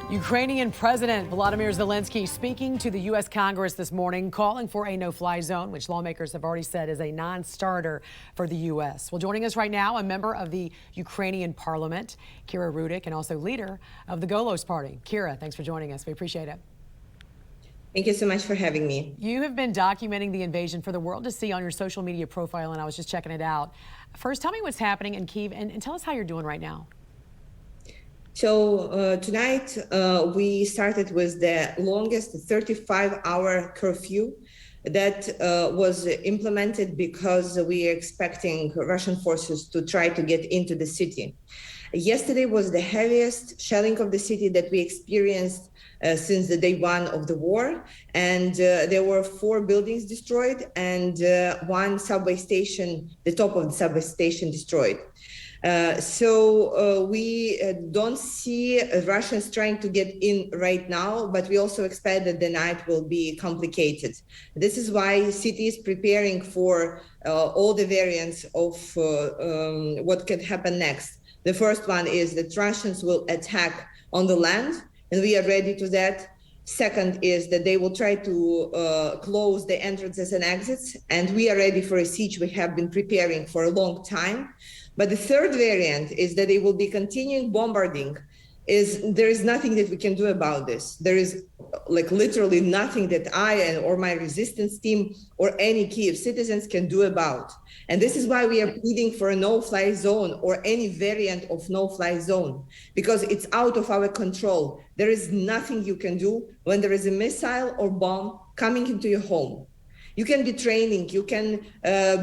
Ukrainian President Vladimir Zelensky speaking to the U.S. Congress this morning, calling for a no-fly zone, which lawmakers have already said is a non-starter for the U.S. Well, joining us right now, a member of the Ukrainian parliament, Rudik, and also leader of the Golos party. Kira, thanks for joining us. We appreciate it. Thank you so much for having me. You have been documenting the invasion for the world to see on your social media profile, and I was just checking it out. First, tell me what's happening in Kyiv, and tell us how you're doing right now. So tonight we started with the longest 35-hour curfew that was implemented because we are expecting Russian forces to try to get into the city. Yesterday was the heaviest shelling of the city that we experienced since the day one of the war, and there were 4 buildings destroyed and 1 subway station, the top of the subway station, destroyed. So we don't see Russians trying to get in right now, but we also expect that the night will be complicated. This is why the city is preparing for all the variants of what could happen next. The first one is that Russians will attack on the land, and we are ready to that. Second is that they will try to close the entrances and exits, and we are ready for a siege. We have been preparing for a long time. But the third variant is that they will be continuing bombarding. There is nothing that we can do about this. There is literally nothing that I or my resistance team or any Kyiv citizens can do about. And this is why we are pleading for a no-fly zone or any variant of no-fly zone, because it's out of our control. There is nothing you can do when there is a missile or bomb coming into your home. You can be training, you can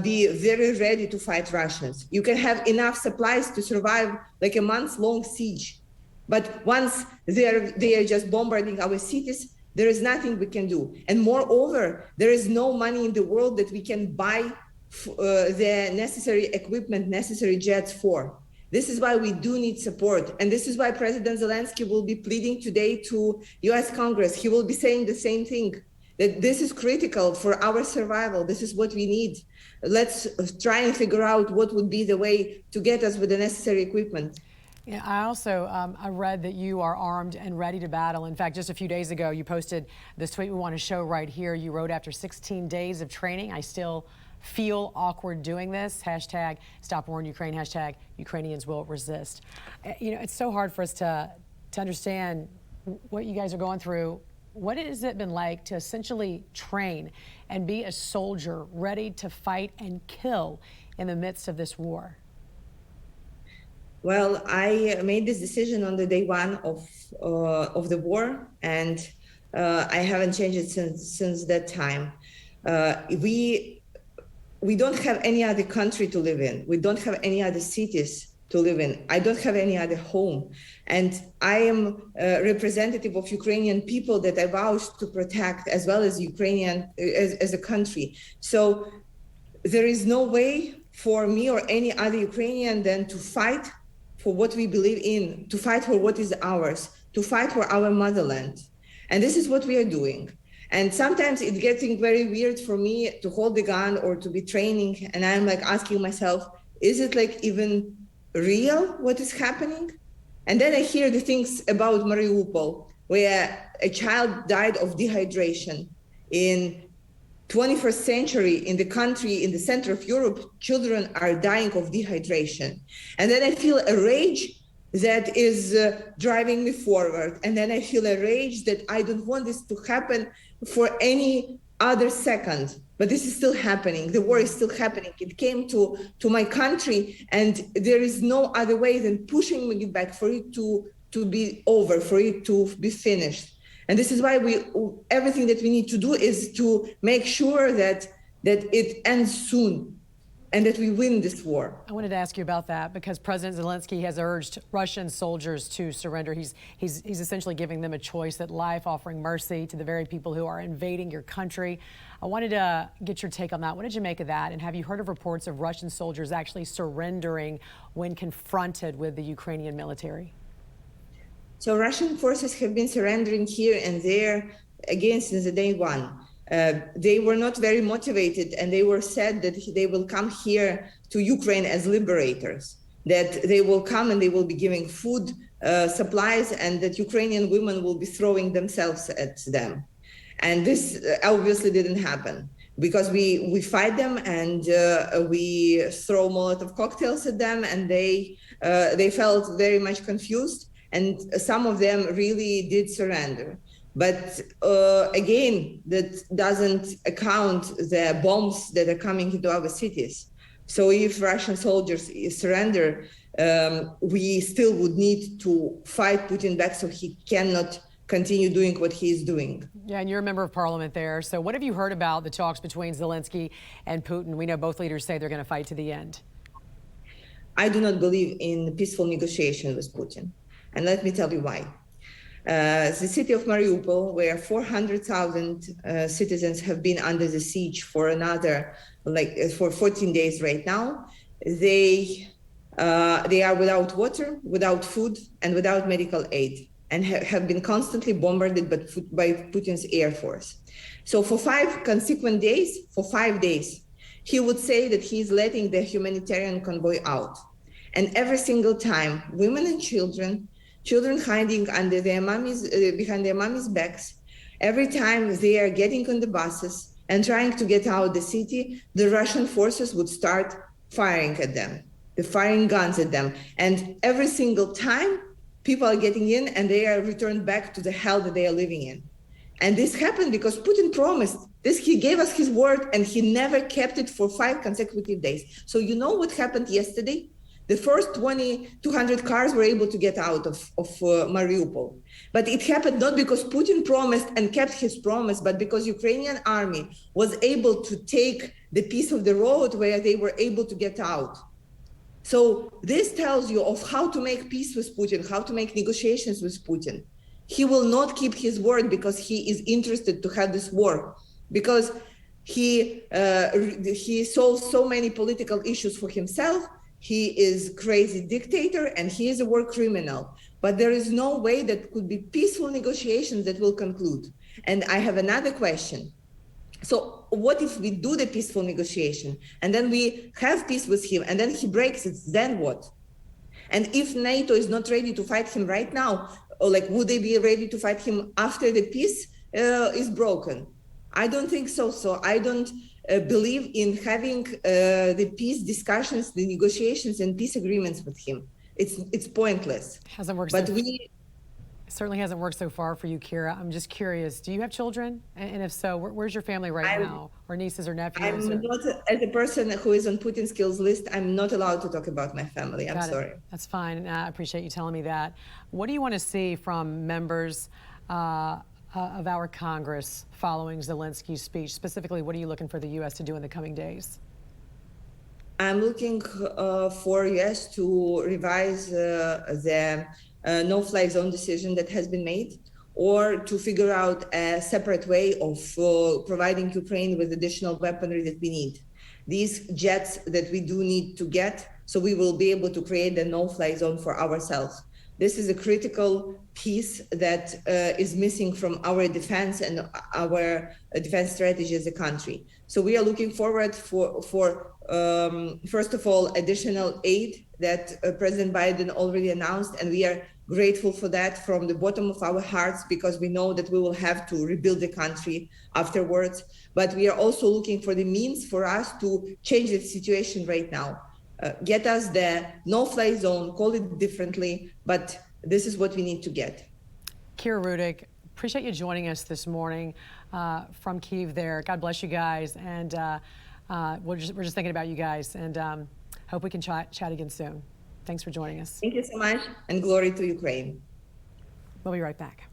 be very ready to fight Russians. You can have enough supplies to survive like a month-long siege. But once they are just bombarding our cities, there is nothing we can do. And moreover, there is no money in the world that we can buy the necessary equipment, necessary jets for. This is why we do need support. And this is why President Zelensky will be pleading today to US Congress. He will be saying the same thing, that this is critical for our survival. This is what we need. Let's try and figure out what would be the way to get us with the necessary equipment. Yeah, I also I read that you are armed and ready to battle. In fact, just a few days ago, you posted this tweet we want to show right here. You wrote, after 16 days of training, I still feel awkward doing this. Hashtag stop war in Ukraine. Hashtag Ukrainians will resist. You know, it's so hard for us to understand what you guys are going through. What has it been like to essentially train and be a soldier ready to fight and kill in the midst of this war? Well, I made this decision on the day one of the war, and I haven't changed it since that time. We don't have any other country to live in. We don't have any other cities to live in. I don't have any other home. And I am a representative of Ukrainian people that I vowed to protect, as well as Ukrainian as a country. So there is no way for me or any other Ukrainian than to fight for what we believe in, to fight for what is ours, to fight for our motherland. And this is what we are doing. And sometimes it's getting very weird for me to hold the gun or to be training. And I'm asking myself, is it even real what is happening? And then I hear the things about Mariupol, where a child died of dehydration. In 21st century, in the country, in the center of Europe, children are dying of dehydration. And then I feel a rage that is driving me forward. And then I feel a rage that I don't want this to happen for any other second. But this is still happening. The war is still happening. It came to my country, and there is no other way than pushing it back for it to be over, for it to be finished. And this is why everything that we need to do is to make sure that it ends soon and that we win this war. I wanted to ask you about that because President Zelensky has urged Russian soldiers to surrender. He's essentially giving them a choice, that life offering mercy to the very people who are invading your country. I wanted to get your take on that. What did you make of that? And have you heard of reports of Russian soldiers actually surrendering when confronted with the Ukrainian military? So Russian forces have been surrendering here and there again since the day one. They were not very motivated, and they were said that they will come here to Ukraine as liberators, that they will come and they will be giving food, supplies, and that Ukrainian women will be throwing themselves at them. And this obviously didn't happen because we fight them and we throw Molotov cocktails at them, and they felt very much confused, and some of them really did surrender. But again, that doesn't account the bombs that are coming into our cities. So if Russian soldiers surrender, we still would need to fight Putin back so he cannot continue doing what he is doing. Yeah, and you're a member of parliament there. So what have you heard about the talks between Zelensky and Putin? We know both leaders say they're going to fight to the end. I do not believe in peaceful negotiation with Putin. And let me tell you why. The city of Mariupol, where 400,000 citizens have been under the siege for for 14 days right now, they are without water, without food, and without medical aid, and have been constantly bombarded by Putin's air force. So for 5 consequent days, he would say that he's letting the humanitarian convoy out. And every single time, women and children hiding under their behind their mummies' backs, every time they are getting on the buses and trying to get out of the city, the Russian forces would start firing at them, firing guns at them. And every single time, people are getting in and they are returned back to the hell that they are living in. And this happened because Putin promised this. He gave us his word and he never kept it for 5 consecutive days. So you know what happened yesterday? The first 200 cars were able to get out of Mariupol. But it happened not because Putin promised and kept his promise, but because Ukrainian army was able to take the piece of the road where they were able to get out. So this tells you of how to make peace with Putin, how to make negotiations with Putin. He will not keep his word because he is interested to have this war, because he solves so many political issues for himself. He is crazy dictator and he is a war criminal. But there is no way that could be peaceful negotiations that will conclude. And I have another question. So what if we do the peaceful negotiation and then we have peace with him and then he breaks it, then what? And if NATO is not ready to fight him right now, or would they be ready to fight him after the peace is broken? I don't think so. So I don't believe in having the peace discussions, the negotiations and peace agreements with him. It's pointless. Hasn't worked. But certainly hasn't worked so far for you, Kira. I'm just curious, do you have children? And if so, where's your family right now? Or nieces or nephews? I'm not, as a person who is on Putin's kills list, I'm not allowed to talk about my family. I'm sorry. That's fine. And I appreciate you telling me that. What do you want to see from members of our Congress following Zelensky's speech? Specifically, what are you looking for the U.S. to do in the coming days? I'm looking for U.S. to revise the no-fly zone decision that has been made, or to figure out a separate way of providing Ukraine with additional weaponry that we need. These jets that we do need to get, so we will be able to create a no-fly zone for ourselves. This is a critical piece that is missing from our defense and our defense strategy as a country. So we are looking forward for first of all, additional aid that President Biden already announced, and we are grateful for that from the bottom of our hearts, because we know that we will have to rebuild the country afterwards. But we are also looking for the means for us to change the situation right now. Get us the no-fly zone, call it differently, but this is what we need to get. Kira Rudik, appreciate you joining us this morning from Kyiv there. God bless you guys. And we're just thinking about you guys, and hope we can chat again soon. Thanks for joining us. Thank you so much, and glory to Ukraine. We'll be right back.